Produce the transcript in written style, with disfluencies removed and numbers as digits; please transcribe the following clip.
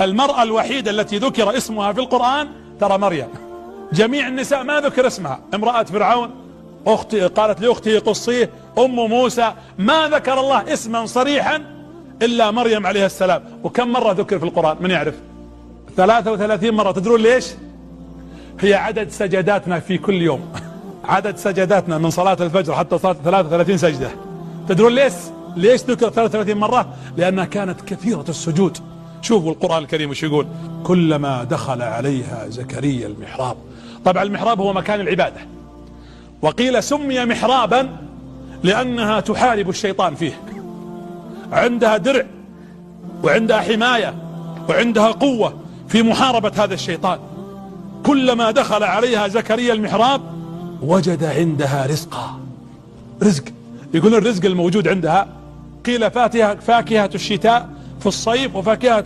المرأة الوحيدة التي ذكر اسمها في القرآن ترى مريم. جميع النساء ما ذكر اسمها. امرأة فرعون أختي قالت لأختي قصيه، أم موسى، ما ذكر الله اسما صريحا إلا مريم عليه السلام. وكم مرة ذكر في القرآن من يعرف؟ 33 مرة. تدرون ليش؟ هي عدد سجداتنا في كل يوم. عدد سجداتنا من صلاة الفجر حتى صلاة 33 سجدة. تدرون ليش ذكر 33 مرة؟ لأنها كانت كثيرة السجود. شوفوا القرآن الكريم وش يقول: كلما دخل عليها زكريا المحراب. طبعا المحراب هو مكان العبادة، وقيل سمي محرابا لأنها تحارب الشيطان فيه. عندها درع وعندها حماية وعندها قوة في محاربة هذا الشيطان. كلما دخل عليها زكريا المحراب وجد عندها رزقا. رزق، يقول الرزق الموجود عندها قيل فاكهة الشتاء في الصيف وفاكهة